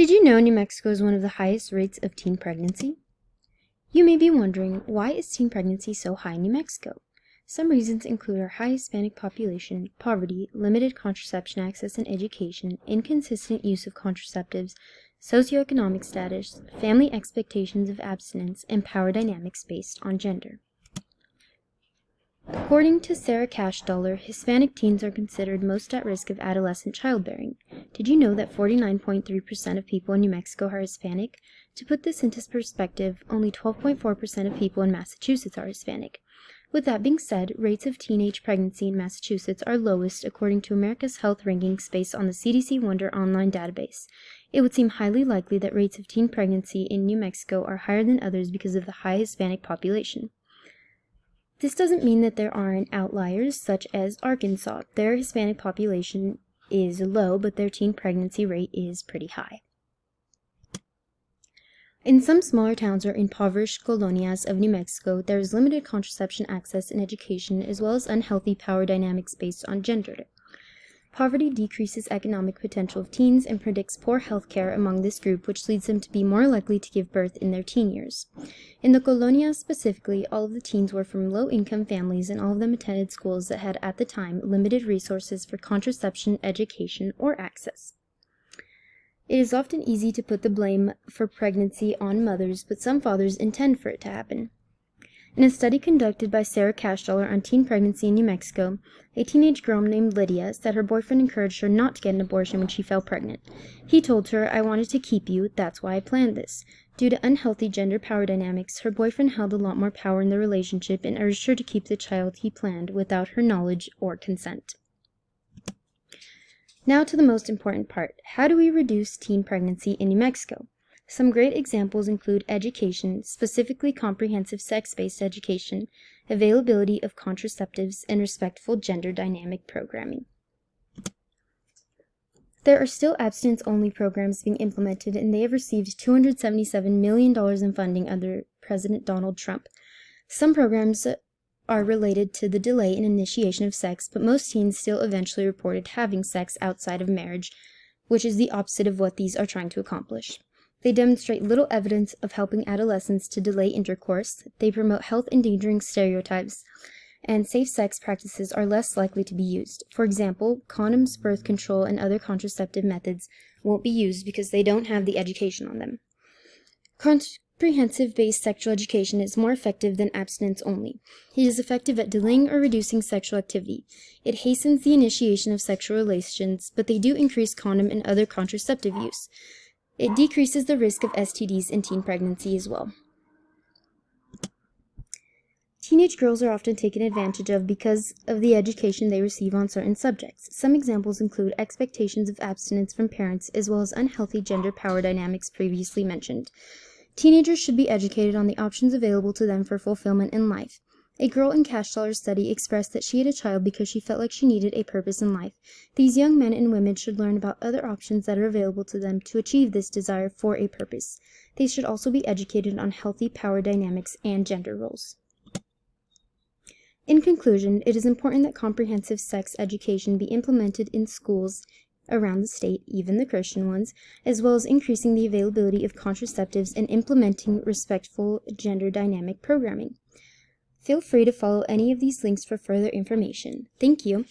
Did you know New Mexico is one of the highest rates of teen pregnancy? You may be wondering, why is teen pregnancy so high in New Mexico? Some reasons include our high Hispanic population, poverty, limited contraception access and education, inconsistent use of contraceptives, socioeconomic status, family expectations of abstinence, and power dynamics based on gender. According to Sarah Cashdollar, Hispanic teens are considered most at risk of adolescent childbearing. Did you know that 49.3% of people in New Mexico are Hispanic? To put this into perspective, only 12.4% of people in Massachusetts are Hispanic. With that being said, rates of teenage pregnancy in Massachusetts are lowest according to America's Health Rankings based on the CDC Wonder online database. It would seem highly likely that rates of teen pregnancy in New Mexico are higher than others because of the high Hispanic population. This doesn't mean that there aren't outliers, such as Arkansas. Their Hispanic population is low, but their teen pregnancy rate is pretty high. In some smaller towns or impoverished colonias of New Mexico, there is limited contraception access and education, as well as unhealthy power dynamics based on gender. Poverty decreases economic potential of teens and predicts poor health care among this group, which leads them to be more likely to give birth in their teen years. In the colonias specifically, all of the teens were from low-income families, and all of them attended schools that had, at the time, limited resources for contraception, education, or access. It is often easy to put the blame for pregnancy on mothers, but some fathers intend for it to happen. In a study conducted by Sarah Cashdollar on teen pregnancy in New Mexico, a teenage girl named Lydia said her boyfriend encouraged her not to get an abortion when she fell pregnant. He told her, "I wanted to keep you, that's why I planned this." Due to unhealthy gender power dynamics, her boyfriend held a lot more power in the relationship and urged her to keep the child he planned without her knowledge or consent. Now to the most important part. How do we reduce teen pregnancy in New Mexico? Some great examples include education, specifically comprehensive sex-based education, availability of contraceptives, and respectful gender dynamic programming. There are still abstinence-only programs being implemented, and they have received $277 million in funding under President Donald Trump. Some programs are related to the delay in initiation of sex, but most teens still eventually reported having sex outside of marriage, which is the opposite of what these are trying to accomplish. They demonstrate little evidence of helping adolescents to delay intercourse, they promote health-endangering stereotypes, and safe sex practices are less likely to be used. For example, condoms, birth control, and other contraceptive methods won't be used because they don't have the education on them. Comprehensive-based sexual education is more effective than abstinence only. It is effective at delaying or reducing sexual activity. It hastens the initiation of sexual relations, but they do increase condom and other contraceptive use. It decreases the risk of STDs in teen pregnancy as well. Teenage girls are often taken advantage of because of the education they receive on certain subjects. Some examples include expectations of abstinence from parents, as well as unhealthy gender power dynamics previously mentioned. Teenagers should be educated on the options available to them for fulfillment in life. A girl in Cashdollar's study expressed that she had a child because she felt like she needed a purpose in life. These young men and women should learn about other options that are available to them to achieve this desire for a purpose. They should also be educated on healthy power dynamics and gender roles. In conclusion, it is important that comprehensive sex education be implemented in schools around the state, even the Christian ones, as well as increasing the availability of contraceptives and implementing respectful gender dynamic programming. Feel free to follow any of these links for further information. Thank you.